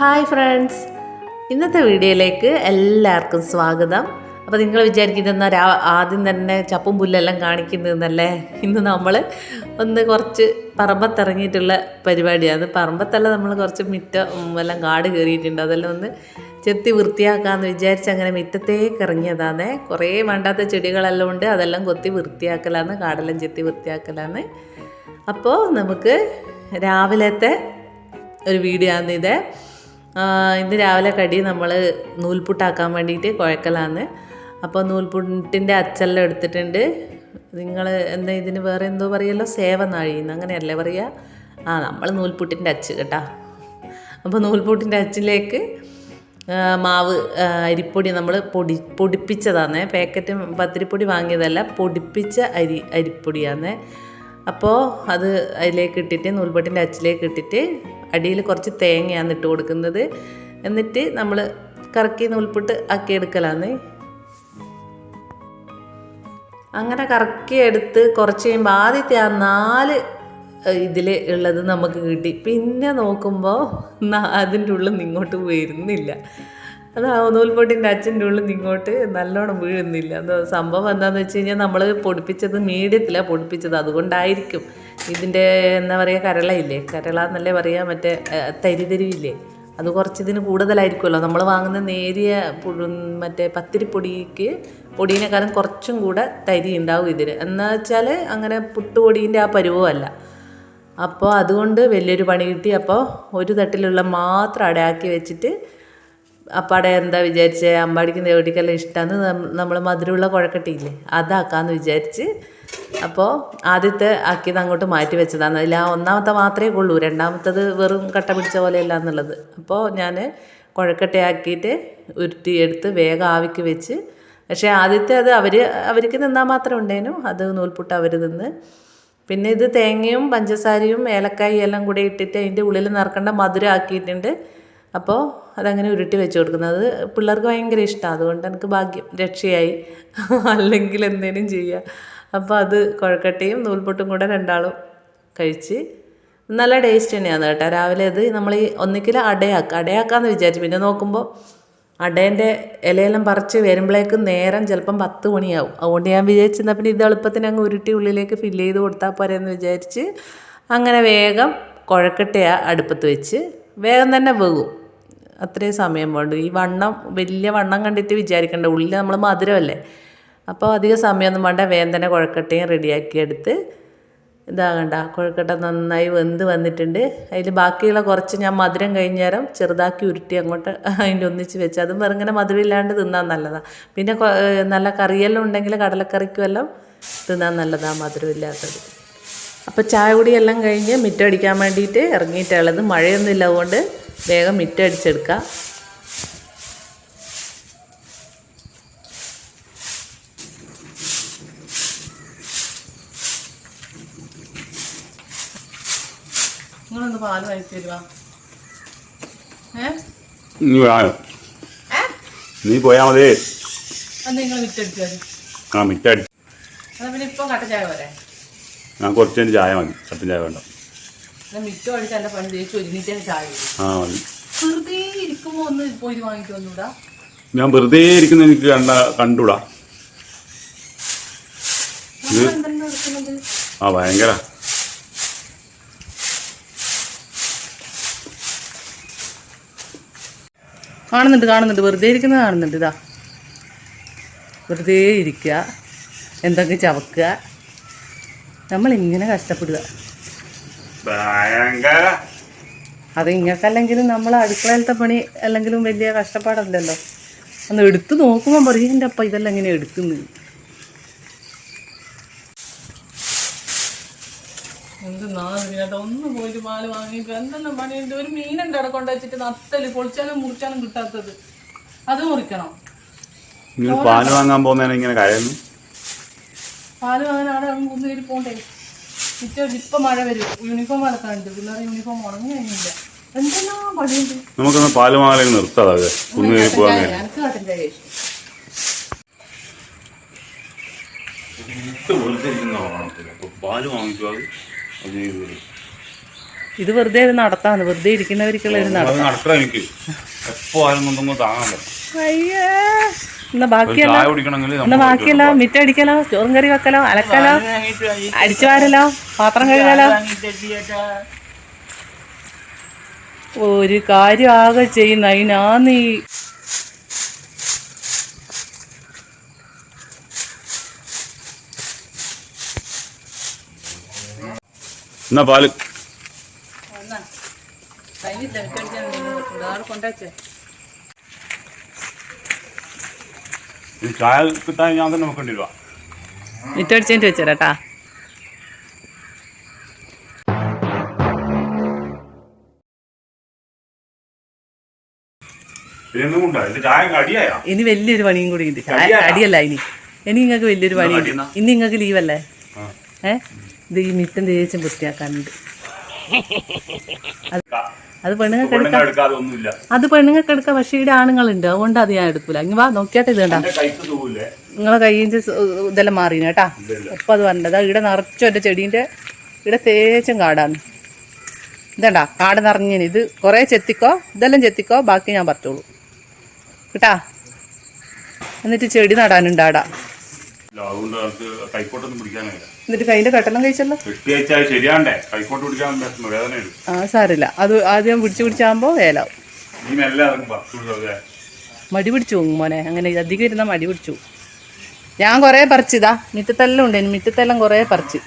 Hi friends, ഇന്നത്തെ വീഡിയോയിലേക്ക് എല്ലാവർക്കും സ്വാഗതം. അപ്പോൾ നിങ്ങൾ വിചാരിക്കുന്നത് ആദ്യം തന്നെ ചപ്പും പുല്ലെല്ലാം കാണിക്കുന്നതെന്നല്ലേ? ഇന്ന് നമ്മൾ കുറച്ച് പറമ്പത്തിറങ്ങിയിട്ടുള്ള പരിപാടിയാണ്. പറമ്പത്തല്ല, നമ്മൾ കുറച്ച് എല്ലാം കാട് കയറിയിട്ടുണ്ട്. അതെല്ലാം ചെത്തി വൃത്തിയാക്കാമെന്ന് വിചാരിച്ച് അങ്ങനെ മുറ്റത്തേക്ക് ഇറങ്ങിയതാണ്. കുറേ വേണ്ടാത്ത ചെടികളെല്ലാം ഉണ്ട്, അതെല്ലാം കൊത്തി വൃത്തിയാക്കലാണ്, കാടെല്ലാം ചെത്തി വൃത്തിയാക്കലാണ്. അപ്പോൾ നമുക്ക് രാവിലത്തെ ഒരു വീഡിയോ ആണ് ഇത്. ഇന്ന് രാവിലെ കടി നമ്മൾ നൂൽപുട്ടാക്കാൻ വേണ്ടിയിട്ട് കുഴക്കലാണ്. അപ്പോൾ നൂൽപുട്ടിൻ്റെ അച്ചെല്ലാം എടുത്തിട്ടുണ്ട്. നിങ്ങൾ എന്താ ഇതിന് വേറെ എന്തോ പറയുമല്ലോ, സേവനാഴിന്ന് അങ്ങനെയല്ലേ പറയുക? നമ്മൾ നൂൽപുട്ടിൻ്റെ അച്ച് കേട്ടോ. അപ്പോൾ നൂൽപുട്ടിൻ്റെ അച്ചിലേക്ക് മാവ് അരിപ്പൊടി നമ്മൾ പൊടിപ്പിച്ചതാണ്. പാക്കറ്റ് പത്തിരിപ്പൊടി വാങ്ങിയതല്ല, പൊടിപ്പിച്ച അരിപ്പൊടിയാണ്. അപ്പോൾ അത് അതിലേക്ക് ഇട്ടിട്ട് നൂൽപുട്ടിൻ്റെ അച്ചിലേക്ക് ഇട്ടിട്ട് അടിയിൽ കുറച്ച് തേങ്ങയാണ് ഇട്ട് കൊടുക്കുന്നത്. എന്നിട്ട് നമ്മൾ കറക്കി നൂൽപുട്ട് ആക്കിയെടുക്കലാണ്. അങ്ങനെ കറക്കിയെടുത്ത് കുറച്ച് കഴിയുമ്പോൾ ആദ്യത്തെ 4 ഇതിൽ ഉള്ളത് നമുക്ക് കിട്ടി. പിന്നെ നോക്കുമ്പോൾ അതിൻ്റെ ഉള്ളിൽ നിന്ന് ഇങ്ങോട്ട് വരുന്നില്ല. നൂൽപൊട്ടിൻ്റെ അച്ഛൻ്റെ ഉള്ളിൽ നിന്ന് ഇങ്ങോട്ട് നല്ലോണം വീഴുന്നില്ല. സംഭവം എന്താണെന്ന് വെച്ച് കഴിഞ്ഞാൽ നമ്മൾ പൊടിപ്പിച്ചത് മീഡിയത്തിലാണ് പൊടിപ്പിച്ചത്. അതുകൊണ്ടായിരിക്കും. ഇതിൻ്റെ എന്താ പറയുക, കരളയില്ലേ, കരള എന്നല്ലേ പറയുക, മറ്റേ തരിതരിവില്ലേ, അത് കുറച്ചിതിന് കൂടുതലായിരിക്കുമല്ലോ. നമ്മൾ വാങ്ങുന്ന നേരിയ മറ്റേ പൊടീനേക്കാളും കുറച്ചും കൂടെ തരി ഉണ്ടാവും ഇതിന്. എന്ന് വെച്ചാൽ അങ്ങനെ പുട്ടുപൊടീൻ്റെ ആ പരുവമല്ല. അപ്പോൾ അതുകൊണ്ട് വലിയൊരു പണി കിട്ടി. അപ്പോൾ ഒരു തട്ടിലുള്ള മാത്രം അടയാക്കി വെച്ചിട്ട് അപ്പാടെ എന്താ വിചാരിച്ചേ, അമ്പാടിക്കും ദേവടിക്കെല്ലാം ഇഷ്ടമാണ് നമ്മൾ മധുരമുള്ള കുഴക്കട്ടിയില്ലേ, അതാക്കാമെന്ന് വിചാരിച്ച്. അപ്പോൾ ആദ്യത്തെ ആക്കിയത് അങ്ങോട്ട് മാറ്റി വെച്ചതാണ്. അതിൽ ആ ഒന്നാമത്തെ മാത്രമേ ഉള്ളൂ, രണ്ടാമത്തത് വെറും കട്ട പിടിച്ച പോലെയല്ല എന്നുള്ളത്. അപ്പോൾ ഞാൻ കുഴക്കട്ടയാക്കിയിട്ട് ഉരുട്ടിയെടുത്ത് വേഗം ആവിക്ക് വെച്ച്. പക്ഷേ ആദ്യത്തെ അത് അവർക്ക് നിന്നാൽ മാത്രം ഉണ്ടേനു, അത് നൂൽപുട്ട് അവർ തിന്ന്. പിന്നെ ഇത് തേങ്ങയും പഞ്ചസാരയും ഏലക്കായും എല്ലാം കൂടെ ഇട്ടിട്ട് അതിൻ്റെ ഉള്ളിൽ നിറക്കേണ്ട മധുരം ആക്കിയിട്ടുണ്ട്. അപ്പോൾ അതങ്ങനെ ഉരുട്ടി വെച്ച് കൊടുക്കുന്നത് പിള്ളേർക്ക് ഭയങ്കര ഇഷ്ടമാണ്. അതുകൊണ്ട് എനിക്ക് ഭാഗ്യം, രക്ഷയായി. അല്ലെങ്കിൽ എന്തേലും ചെയ്യുക. അപ്പോൾ അത് കുഴക്കട്ടയും നൂൽപുട്ടും കൂടെ രണ്ടാളും കഴിച്ച് നല്ല ടേസ്റ്റ് തന്നെയാണ് കേട്ടോ. രാവിലെ അത് നമ്മൾ ഒന്നിക്കിൽ അടയാക്കാമെന്ന് വിചാരിച്ചു. പിന്നെ നോക്കുമ്പോൾ അടേൻ്റെ ഇലയെല്ലാം പറിച്ച് വരുമ്പോഴേക്കും നേരം ചിലപ്പം 10 മണിയാവും. അതുകൊണ്ട് ഞാൻ വിചാരിച്ചെന്നാൽ പിന്നെ ഇത് എളുപ്പത്തിന് അങ്ങ് ഉരുട്ടി ഉള്ളിലേക്ക് ഫില്ല് ചെയ്ത് കൊടുത്താൽ പോരെയെന്ന് വിചാരിച്ച് അങ്ങനെ വേഗം കുഴക്കട്ടയാ അടുപ്പത്ത് വെച്ച് വേഗം തന്നെ വേകും. അത്രയും സമയം വേണ്ടു. ഈ വലിയ വണ്ണം കണ്ടിട്ട് വിചാരിക്കേണ്ട, ഉള്ളിൽ നമ്മൾ മധുരമല്ലേ. അപ്പോൾ അധികം സമയമൊന്നും വേണ്ട, വേഗം തന്നെ കുഴക്കട്ടയും റെഡിയാക്കിയെടുത്ത് ഇതാകണ്ട. കുഴക്കട്ട നന്നായി വെന്ത് വന്നിട്ടുണ്ട്. അതിൽ ബാക്കിയുള്ള കുറച്ച് ഞാൻ മധുരം കഴിഞ്ഞേരം ചെറുതാക്കി ഉരുട്ടി അങ്ങോട്ട് അതിൻ്റെ ഒന്നിച്ച് വെച്ച്, അതും വെറുങ്ങനെ മധുരമില്ലാണ്ട് തിന്നാൻ നല്ലതാണ്. പിന്നെ നല്ല കറിയെല്ലാം ഉണ്ടെങ്കിൽ കടലക്കറിക്കുമെല്ലാം തിന്നാൻ നല്ലതാണ് മധുരമില്ലാത്തത്. അപ്പോൾ ചായ കുടിയെല്ലാം കഴിഞ്ഞ് മിറ്റടിക്കാൻ വേണ്ടിയിട്ട് ഇറങ്ങിയിട്ടുള്ളത്. മഴയൊന്നും ഇല്ല, അതുകൊണ്ട് വേഗം മിറ്റടിച്ചെടുക്കാം. നിങ്ങളൊന്ന് പാല് വാങ്ങിച്ചു തരുവാ? നീ പോയാ മതി. നിങ്ങൾ മിറ്റടിച്ചു തരും? മിറ്റടിച്ചു. അതാ പിന്നെ ഇപ്പൊ കട്ട ചായ പോരെ? ഞാൻ കുറച്ച് ചായ മതി, കട്ടൻ ചായ വേണ്ട. മിറ്റം അടിച്ച് എൻ്റെ പണി തേച്ച് ഒരുമിച്ച് ചായ മതി. വെറുതെ ഇരിക്കുമ്പോ ഒന്ന് പോയി വാങ്ങിട്ട് വന്നൂടാ? ഞാൻ വെറുതെ ഇരിക്കുന്ന എനിക്ക് കണ്ടൂടാ. ഭയങ്കര കാണുന്നുണ്ട് വെറുതെ ഇരിക്കുന്നത് കാണുന്നുണ്ട്. ഇതാ വെറുതെ ഇരിക്കുക, എന്തൊക്കെ ചവക്കുക, നമ്മളിങ്ങനെ കഷ്ടപ്പെടുക. അത് ഇങ്ങക്കല്ലെങ്കിലും നമ്മൾ അടുക്കളയിലത്തെ പണി അല്ലെങ്കിലും വലിയ കഷ്ടപ്പാടല്ലല്ലോ. ഒന്ന് എടുത്ത് നോക്കുമ്പോൾ പറയും, എൻ്റെ അപ്പ ഇതെല്ലാം എങ്ങനെ എടുക്കുന്നത്. ഒന്ന് പോയിട്ട് പാല് വാങ്ങിയിട്ട് എന്തെല്ലാം പണിയുണ്ട്. ഒരു മീനുണ്ട് അവിടെ കൊണ്ടുവച്ചിട്ട് നത്തല് പൊളിച്ചാലും മുറിച്ചാലും കിട്ടാത്തത്, അത് മുറിക്കണം. പാല് വാങ്ങാൻ പോകുന്ന ഇങ്ങനെ കരയുന്നു. പാല് വാങ്ങാൻ അവിടെ കുന്നേരി പോണ്ടേ. ഇപ്പം മഴ വരും, യൂണിഫോം വളർത്താനുണ്ട്, പിള്ളേരെ യൂണിഫോം ഉണങ്ങി കഴിഞ്ഞില്ല. എന്തെല്ലാം പണിയുണ്ട്. നമുക്കൊന്ന് പാല് വാങ്ങാൻ നിർത്താതെ എനിക്ക് കട്ടൻ ചായ പാല് വാങ്ങിച്ചു. ഇത് വെറുതെ ഒരു നടത്താന്ന്, വെറുതെ ഇരിക്കുന്നവർക്കുള്ള ഒരു നടത്താം. നടക്കണം എനിക്ക് എപ്പോ ആരും കൊണ്ടൊന്നും താങ്ങാൻ പറ്റും. അയ്യേ, എന്നാ ബാക്കിയല്ലോ മിറ്റടിക്കലോ, ചോറും കറി വെക്കലോ, അലക്കലോ, അടിച്ചു വാരലോ, പാത്രം കഴുകലോ, ഒരു കാര്യം ആകെ ചെയ്യുന്ന അതിനാന്ന് ഈ എന്നാ പാല് ചായ കിട്ടാൻ ഞാൻ തന്നെ നോക്കേണ്ടി വരുവാ. മിറ്റടിച്ചതിന്റെ വെച്ചേരാട്ടാ. ഇനി വലിയൊരു പണിയും കൂടി ഉണ്ട്. അടിയല്ല ഇനി നിങ്ങൾക്ക് വലിയൊരു പണിയുണ്ട്. ഇനി നിങ്ങൾക്ക് ലീവല്ലേ? ഇത് ഈ മിറ്റം തേച്ചും വൃത്തിയാക്കാനുണ്ട്. അത് പെണ്ണുങ്ങൾക്ക് എടുക്കാം, അത് പെണ്ണുങ്ങൾക്ക് എടുക്കാം. പക്ഷെ ഇവിടെ ആണുങ്ങളുണ്ട്, അതുകൊണ്ട് അത് ഞാൻ എടുക്കൂല. ഇങ്ങ വാ നോക്കിയാട്ടെ. ഇത് കണ്ടാ നിങ്ങളെ കയ്യിൻ്റെ ഇതെല്ലാം മാറീന കേട്ടാ. എപ്പം അത് വരണ്ടത് ഇവിടെ നിറച്ചും എൻ്റെ ചെടീൻ്റെ ഇവിടെ തേച്ചും കാടാന്ന്. ഇതണ്ടാ കാട് നിറഞ്ഞിന്. ഇത് കുറേ ചെത്തിക്കോ, ഇതെല്ലാം ചെത്തിക്കോ, ബാക്കി ഞാൻ പറ്റുള്ളൂ കേട്ടാ. എന്നിട്ട് ചെടി നടാനുണ്ട് ആടാ. എന്നിട്ട് കയ്യിന്റെ കട്ടെല്ലാം കഴിച്ചല്ലോ. ആ സാരില്ല, അത് ആദ്യം പിടിച്ചാകുമ്പോ വേലാവും. മടി പിടിച്ചു പോകും മോനെ. അങ്ങനെ അധികം ഇരുന്നാ മടി പിടിച്ചു. ഞാൻ കുറേ പറിച്ചിതാ, മിറ്റത്തെല്ലാം ഉണ്ട്. മിറ്റത്തെല്ലാം കുറേ പറിച്ച്.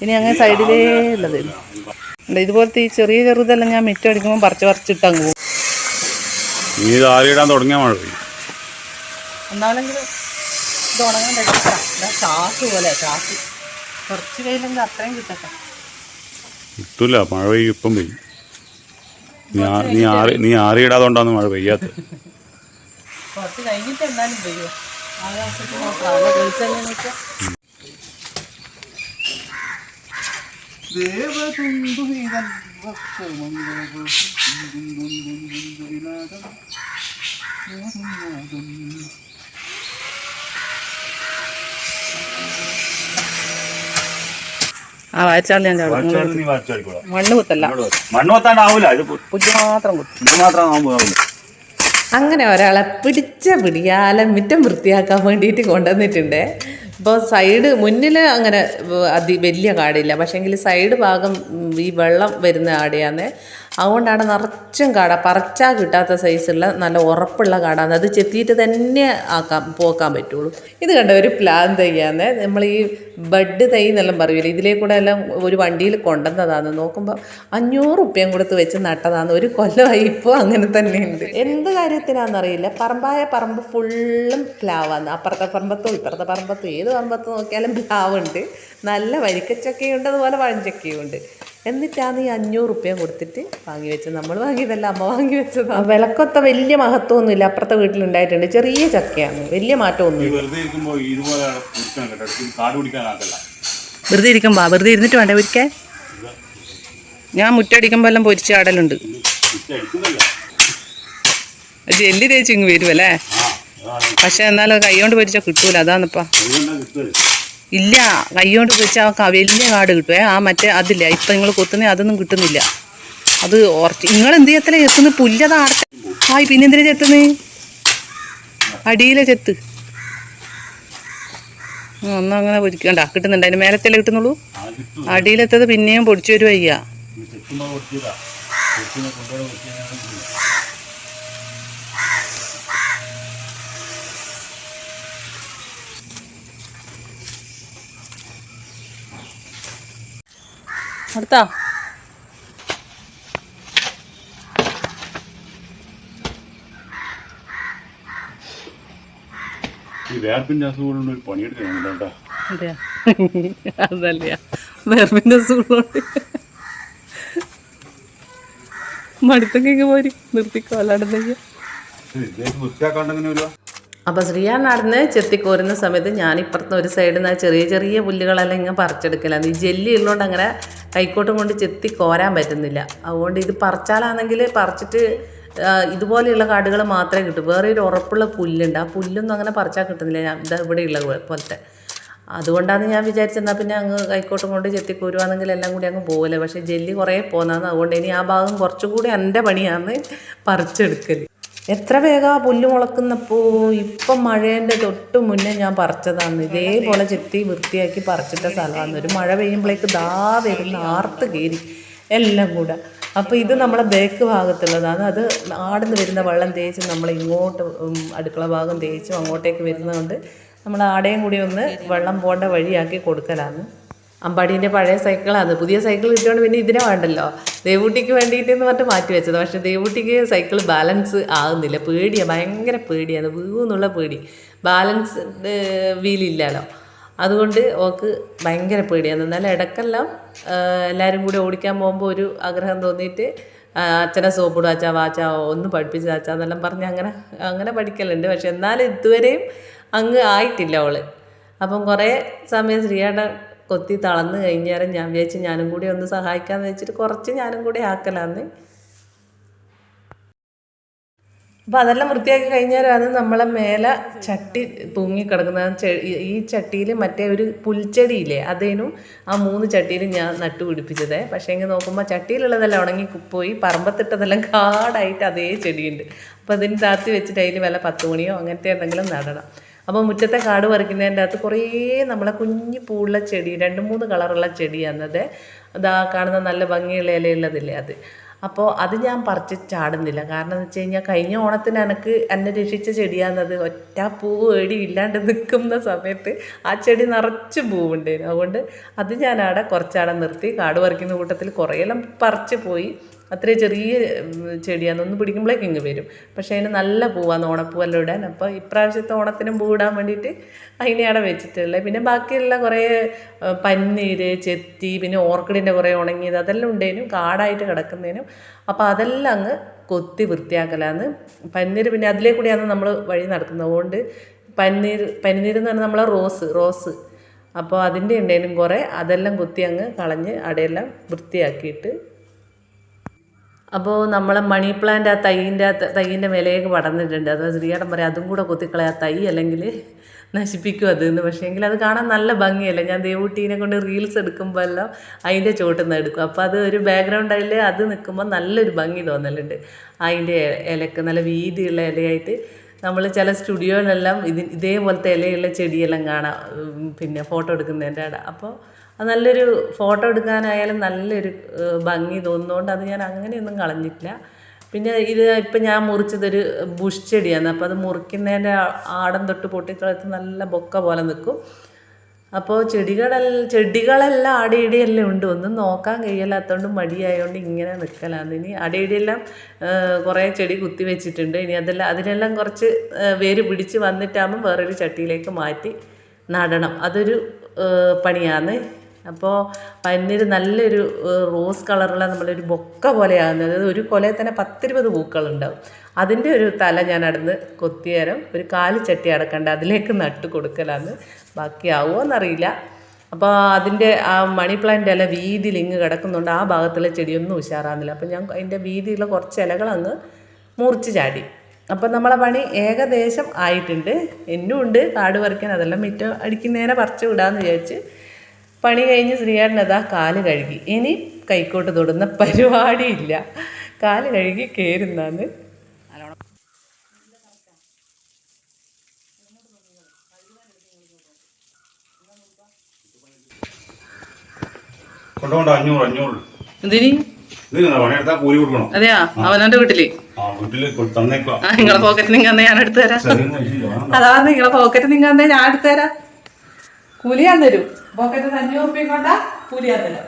ഇനി അങ്ങനെ സൈഡിലേ ഉള്ളത് ഇതുപോലത്തെ ഈ ചെറിയ ചെറുതെല്ലാം ഞാൻ മിറ്റം അടിക്കുമ്പോൾ പറിച്ചിട്ട് അങ്ങ് പോകും. എന്നാലെങ്കിലും ഇത് ഉണങ്ങാൻ ചാക്ക് പോലെ ചാക്ക് കുറച്ച് കയ്യിലെങ്കിൽ അത്രയും കിട്ടട്ടെ. കിട്ടൂല, മഴ പെയ്യും. ഇപ്പം പെയ്യും. നീ ആറിയിടാത്തോണ്ടാന്ന് മഴ പെയ്യാത്ത. കുറച്ച് കഴിഞ്ഞിട്ട് എന്തായാലും പെയ്യോ. ആ വായിച്ചാൽ ഞാൻ മണ്ണ് കുത്തല്ല, മണ്ണ് കുത്താണ്ടാവൂല. ഇത് പുല്ല് മാത്രം കുത്തും. ഇത് മാത്രം ആവുമ്പോൾ അങ്ങനെ ഒരാളെ പിടിച്ച പിടിയാലെ മുറ്റം വൃത്തിയാക്കാൻ വേണ്ടിയിട്ട് കൊണ്ടുവന്നിട്ടുണ്ട്. ഇപ്പോൾ സൈഡ് മുന്നിൽ അങ്ങനെ വലിയ കാടില്ല, പക്ഷേങ്കിൽ സൈഡ് ഭാഗം ഈ വെള്ളം വരുന്ന ആടെയാണ്. അതുകൊണ്ടാണ് നിറച്ചും കാട, പറിച്ചാൽ കിട്ടാത്ത സൈസുള്ള നല്ല ഉറപ്പുള്ള കാടാണ്. അത് ചെത്തിയിട്ട് തന്നെ പോക്കാൻ പറ്റുള്ളൂ. ഇത് കണ്ട ഒരു പ്ലാൻ തൈയാന്ന്. നമ്മൾ ഈ ബഡ് തൈ എന്നെല്ലാം പറയൂല, ഇതിലേക്കൂടെ എല്ലാം ഒരു വണ്ടിയിൽ കൊണ്ടുവന്നതാണ്. നോക്കുമ്പോൾ 500 ഉറുപ്പ്യം കൊടുത്ത് വെച്ച് നട്ടതാണ്. ഒരു കൊല്ലമായി ഇപ്പോൾ അങ്ങനെ തന്നെയുണ്ട്. എന്ത് കാര്യത്തിനാണെന്നറിയില്ല, പറമ്പ് ഫുള്ളും പ്ലാവാണ്. അപ്പുറത്തെ പറമ്പത്തും ഇപ്പുറത്തെ പറമ്പത്തും ഏത് പറമ്പത്ത് നോക്കിയാലും പ്ലാവുണ്ട്. നല്ല വരിക്കച്ചക്കയുണ്ട്, അതുപോലെ പഴഞ്ചക്കയുണ്ട്. എന്നിട്ടാണ് ഈ 500 ഉറുപ്പ്യം കൊടുത്തിട്ട് വാങ്ങി വെച്ചത്. നമ്മൾ വാങ്ങിയതല്ല, അമ്മ വാങ്ങി വെച്ചത്. വിലക്കൊത്ത വലിയ മഹത്വമൊന്നുമില്ല. അപ്പുറത്തെ വീട്ടിലുണ്ടായിട്ടുണ്ട്, ചെറിയ ചക്കയാണ്, വലിയ മാറ്റമൊന്നുമില്ല. വെറുതെ ഇരിക്കുമ്പോ വെറുതെ ഇരുന്നിട്ട് വേണ്ടേ പൊരിക്കാൻ. ഞാൻ മുറ്റടിക്കുമ്പോൾ എല്ലാം പൊരിച്ച് ആടലുണ്ട്. ജെല്ലി തേച്ച് ഇങ്ങ് വരുമല്ലേ? പക്ഷെ എന്നാലും കൈ കൊണ്ട് പൊരിച്ചാൽ കിട്ടൂല, അതാണിപ്പാ. ഇല്ല, കൈകൊണ്ട് പൊരിച്ചാൽ വലിയ കാട് കിട്ടുവേ. ആ മറ്റേ അതില്ല, ഇപ്പം നിങ്ങൾ കൊത്തുന്നേ അതൊന്നും കിട്ടുന്നില്ല. അത് നിങ്ങൾ എന്ത് ചെയ്യത്തില്ല, ചെത്തുന്ന പുല്ലതാ ആടത്തെ. ആയി പിന്നെന്തിനാ ചെത്തുന്നേ? അടിയിലെ ചെത്ത് ഒന്നും അങ്ങനെ പൊരിക്കണ്ട, കിട്ടുന്നുണ്ട്. അതിന് മേലത്തല്ലേ കിട്ടുന്നുള്ളൂ. അടിയിലെത്തത് പിന്നെയും പൊടിച്ചു വരുവാ ചെയ്യാ. അടുത്താ അതെയാ, അതല്ല വേർപ്പിന്റെ അസുഖമുണ്ട്. മടുത്തൊക്കെ പോരി നിർത്തിക്കോ, അല്ലാണ്ടെങ്കിൽ. അപ്പോൾ ശ്രീയാൻ നടന്ന് ചെത്തിക്കോരുന്ന സമയത്ത് ഞാനിപ്പുറത്ത് ഒരു സൈഡിൽ നിന്ന് ചെറിയ ചെറിയ പുല്ലുകളെല്ലാം ഇങ്ങനെ പറിച്ചെടുക്കലാണ്. ഈ ജെല്ലി ഉള്ളതുകൊണ്ട് അങ്ങനെ കൈക്കോട്ടും കൊണ്ട് ചെത്തി കോരാൻ പറ്റുന്നില്ല. അതുകൊണ്ട് ഇത് പറിച്ചാലാണെങ്കിൽ പറിച്ചിട്ട് ഇതുപോലെയുള്ള കാടുകൾ മാത്രമേ കിട്ടൂ. വേറെ ഒരു ഉറപ്പുള്ള പുല്ലുണ്ട്, ആ പുല്ലൊന്നും അങ്ങനെ പറിച്ചാൽ കിട്ടുന്നില്ല. ഞാൻ ഇതാ ഇവിടെയുള്ള പോലത്തെ അതുകൊണ്ടാണ് ഞാൻ വിചാരിച്ചെന്നാൽ പിന്നെ അങ്ങ് കൈക്കോട്ടും കൊണ്ട് ചെത്തിക്കൂരുവാണെങ്കിൽ എല്ലാം കൂടി അങ്ങ് പോകില്ല. പക്ഷേ ജെല്ലി കുറേ പോന്നാന്ന്, അതുകൊണ്ട് ഇനി ആ ഭാഗം കുറച്ചുകൂടി എൻ്റെ പണിയാന്ന് പറിച്ചെടുക്കൽ. എത്ര വേഗം പുല്ല് മുളക്കുന്നപ്പോൾ. ഇപ്പം മഴേൻ്റെ തൊട്ട് മുന്നേ ഞാൻ പറിച്ചതാണ്. ഇതേപോലെ ചെത്തി വൃത്തിയാക്കി പറിച്ചിട്ട സ്ഥലമാണ്. ഒരു മഴ പെയ്യുമ്പോഴേക്ക് ദാ വരുന്ന ആർത്ത് കയറി എല്ലാം കൂടെ. അപ്പോൾ ഇത് നമ്മളെ ബേക്ക് ഭാഗത്തുള്ളതാണ്. അത് ആടുന്ന് വരുന്ന വെള്ളം തേച്ച് നമ്മൾ ഇങ്ങോട്ട് അടുക്കള ഭാഗം തേച്ചും അങ്ങോട്ടേക്ക് വരുന്നതുകൊണ്ട് നമ്മൾ ആടെയും കൂടി ഒന്ന് വെള്ളം പോകേണ്ട വഴിയാക്കി കൊടുക്കലാണ്. അമ്പാടീൻ്റെ പഴയ സൈക്കിളാണ്. പുതിയ സൈക്കിൾ കിട്ടിയോണ്ട് പിന്നെ ഇതിനെ വേണ്ടല്ലോ, ദേവൂട്ടിക്ക് വേണ്ടിയിട്ടെന്ന് പറഞ്ഞിട്ട് മാറ്റി വെച്ചത്. പക്ഷേ ദേവൂട്ടിക്ക് സൈക്കിൾ ബാലൻസ് ആകുന്നില്ല. പേടിയാണ്, ഭയങ്കര പേടിയാണ്, വീഴുന്നുള്ള പേടി. ബാലൻസ് വീലില്ലല്ലോ, അതുകൊണ്ട് ഓക്ക് ഭയങ്കര പേടിയാണ്. എന്നാലും ഇടയ്ക്കെല്ലാം എല്ലാവരും കൂടി ഓടിക്കാൻ പോകുമ്പോൾ ഒരു ആഗ്രഹം തോന്നിയിട്ട് അച്ഛനെ സോപ്പിടും, അച്ഛാ വാച്ചാ ഒന്ന് പഠിപ്പിച്ച അച്ഛാ എന്നെല്ലാം പറഞ്ഞ് അങ്ങനെ പഠിക്കലുണ്ട്. പക്ഷെ എന്നാലും ഇതുവരെയും അങ്ങ് ആയിട്ടില്ല അവള്. അപ്പം കുറേ സമയം ശ്രീയേട്ടൻ കൊത്തി തളർന്ന് കഴിഞ്ഞാലും ഞാൻ വിചാരിച്ച് ഞാനും കൂടി ഒന്ന് സഹായിക്കാമെന്ന് വെച്ചിട്ട് കുറച്ച് ഞാനും കൂടി ആക്കലാന്ന്. അപ്പോൾ അതെല്ലാം വൃത്തിയാക്കി കഴിഞ്ഞാലും അത് നമ്മളെ മേലെ ചട്ടി തൂങ്ങിക്കിടക്കുന്നത്. ഈ ചട്ടിയിൽ മറ്റേ ഒരു പുൽച്ചെടിയില്ലേ, അതേനും ആ 3 ചട്ടിയിൽ ഞാൻ നട്ടു പിടിപ്പിച്ചതേ. പക്ഷേ എങ്കിൽ നോക്കുമ്പോൾ ചട്ടിയിലുള്ളതെല്ലാം ഉണങ്ങിപ്പോയി, പറമ്പത്തിട്ടതെല്ലാം കാടായിട്ട് അതേ ചെടിയുണ്ട്. അപ്പോൾ അതിന് താത്തി വെച്ചിട്ട് അതിൽ വല്ല 10 മണിയോ അങ്ങനത്തെ എന്തെങ്കിലും നടണം. അപ്പോൾ മുറ്റത്തെ കാട് പറിക്കുന്നതിൻ്റെ അകത്ത് കുറേ നമ്മളെ കുഞ്ഞു പൂവുള്ള ചെടി, 2-3 കളറുള്ള ചെടിയാണത്. അതാ കാണുന്ന നല്ല ഭംഗിയുള്ള ഇലയുള്ളതില്ലേ അത്. അപ്പോൾ അത് ഞാൻ പറിച്ച് ചാടുന്നില്ല. കാരണം എന്ന് വെച്ച് കഴിഞ്ഞാൽ കഴിഞ്ഞ ഓണത്തിന് എന്നെ രക്ഷിച്ച ചെടിയാണത്. ഒറ്റ പൂവ് ഇല്ലാണ്ട് നിൽക്കുന്ന സമയത്ത് ആ ചെടി നിറച്ച് പൂവുണ്ടായിരുന്നു. അതുകൊണ്ട് അത് ഞാനവിടെ കുറച്ചാടെ നിർത്തി. കാട് പറിക്കുന്ന കൂട്ടത്തിൽ കുറേയെല്ലാം പറിച്ച് പോയി. അത്രയും ചെറിയ ചെടിയാണ്, ഒന്ന് പിടിക്കുമ്പോഴേക്ക് ഇങ്ങ് വരും. പക്ഷേ അതിന് നല്ല പൂവാണ് ഓണപ്പൂവെല്ലാം ഇടാൻ. അപ്പോൾ ഇപ്രാവശ്യത്തെ ഓണത്തിനും പൂവിടാൻ വേണ്ടിയിട്ട് അതിനെ അവിടെ വെച്ചിട്ടുള്ളത്. പിന്നെ ബാക്കിയുള്ള കുറേ പന്നീര്, ചെത്തി, പിന്നെ ഓർക്കിഡിൻ്റെ കുറേ ഉണങ്ങിയത് അതെല്ലാം ഉണ്ടേനും കാടായിട്ട് കിടക്കുന്നതിനും. അപ്പോൾ അതെല്ലാം അങ്ങ് കൊത്തി വൃത്തിയാക്കലാന്ന്. പന്നീര് പിന്നെ അതിലേ കൂടിയാണ് നമ്മൾ വഴി നടക്കുന്നത്. അതുകൊണ്ട് പന്നീര് എന്ന് പറഞ്ഞാൽ നമ്മളെ റോസ് അപ്പോൾ അതിൻ്റെ ഉണ്ടേനും കുറേ, അതെല്ലാം കൊത്തി അങ്ങ് കളഞ്ഞ് അവിടെയെല്ലാം വൃത്തിയാക്കിയിട്ട്. അപ്പോൾ നമ്മളെ മണി പ്ലാന്റ് ആ തൈയിൻ്റെ മേലേക്ക് പടർന്നിട്ടുണ്ട്. അത് ശ്രീയേട്ടൻ പറയാം അതും കൂടെ കൊത്തിക്കളയാ, തൈ അല്ലെങ്കിൽ നശിപ്പിക്കും അതെന്ന്. പക്ഷേ എങ്കിൽ അത് കാണാൻ നല്ല ഭംഗിയല്ലേ. ഞാൻ ദേവൂട്ടീനെ കൊണ്ട് റീൽസ് എടുക്കുമ്പോൾ എല്ലാം അതിൻ്റെ ചോട്ടിൽ നിന്ന് എടുക്കും. അപ്പോൾ അത് ഒരു ബാക്ക്ഗ്രൗണ്ടിൽ അത് നിൽക്കുമ്പോൾ നല്ലൊരു ഭംഗി തോന്നലുണ്ട്. അതിൻ്റെ ഇലക്ക് നല്ല വീതിയുള്ള ഇലയായിട്ട് നമ്മൾ ചില സ്റ്റുഡിയോയിലെല്ലാം ഇതേപോലത്തെ ഇലയുള്ള ചെടിയെല്ലാം കാണാം, പിന്നെ ഫോട്ടോ എടുക്കുന്നതിൻ്റെ അവിടെ. അപ്പോൾ അത് നല്ലൊരു ഫോട്ടോ എടുക്കാനായാലും നല്ലൊരു ഭംഗി തോന്നുന്നതുകൊണ്ട് അത് ഞാൻ അങ്ങനെയൊന്നും കളഞ്ഞിട്ടില്ല. പിന്നെ ഇത് ഇപ്പം ഞാൻ മുറിച്ചതൊരു ബുഷ് ചെടിയാണ്. അപ്പോൾ അത് മുറിക്കുന്നതിൻ്റെ ആടം തൊട്ട് പൊട്ടിക്കളത്ത് നല്ല ബൊക്ക പോലെ നിൽക്കും. അപ്പോൾ ചെടികളെല്ലാം അടിയിടിയെല്ലാം ഉണ്ട്. ഒന്നും നോക്കാൻ കഴിയില്ലാത്തതുകൊണ്ട് മടിയായതുകൊണ്ട് ഇങ്ങനെ നിൽക്കലാന്ന്. ഇനി അടിയിടിയെല്ലാം കുറേ ചെടി കുത്തി വെച്ചിട്ടുണ്ട്. ഇനി അതിനെല്ലാം കുറച്ച് വേര് പിടിച്ച് വന്നിട്ടാകുമ്പോൾ വേറൊരു ചട്ടിയിലേക്ക് മാറ്റി നടണം. അതൊരു പണിയാണ്. അപ്പോൾ പന്നീര് നല്ലൊരു റോസ് കളറുള്ള നമ്മളൊരു ബൊക്ക പോലെയാകുന്നത്. അതായത് ഒരു കൊലയിൽ തന്നെ 10-20 പൂക്കളുണ്ടാവും. അതിൻ്റെ ഒരു തല ഞാൻ അവിടുന്ന് കൊത്തിയേരം ഒരു 4 ചട്ടി അടക്കണ്ട അതിലേക്ക് നട്ട് കൊടുക്കലാന്ന്. ബാക്കിയാവുമോ എന്നറിയില്ല. അപ്പോൾ അതിൻ്റെ ആ മണി പ്ലാന്റ് ഇല വീതിയിൽ ഇങ്ങ് കിടക്കുന്നുണ്ട്. ആ ഭാഗത്തുള്ള ചെടിയൊന്നും ഉഷാറാകുന്നില്ല. അപ്പോൾ ഞാൻ അതിൻ്റെ വീതിയുള്ള കുറച്ച് ഇലകൾ അങ്ങ് മുറിച്ച് ചാടി. അപ്പം നമ്മളെ പണി ഏകദേശം ആയിട്ടുണ്ട്. എന്നും ഉണ്ട് കാട് പറിക്കാൻ. അതെല്ലാം മിറ്റം അടിക്കുന്നതിനെ പറിച്ച് വിടാമെന്ന് വിചാരിച്ച് പണി കഴിഞ്ഞ് ശ്രീയേട്ടൻ അതാ കാല് കഴുകി. ഇനി കൈക്കോട്ട് തൊടുന്ന പരിപാടിയില്ല, കാല് കഴുകി കയറുന്നാന്ന്. അതെയാ അവനവന്റെ വീട്ടില് നിങ്ങളെ പോക്കറ്റ് നിങ്ങന്നെ ഞാൻ എടുത്തു തരാം. അതാ നിങ്ങളെ പോക്കറ്റ് നിങ്ങന്നെ ഞാൻ എടുത്തു തരാം. കൂലിയാൻ തരും. പോക്കറ്റ് 500 റുപ്യ കൊണ്ടാ കൂലിയാൻ തരാം.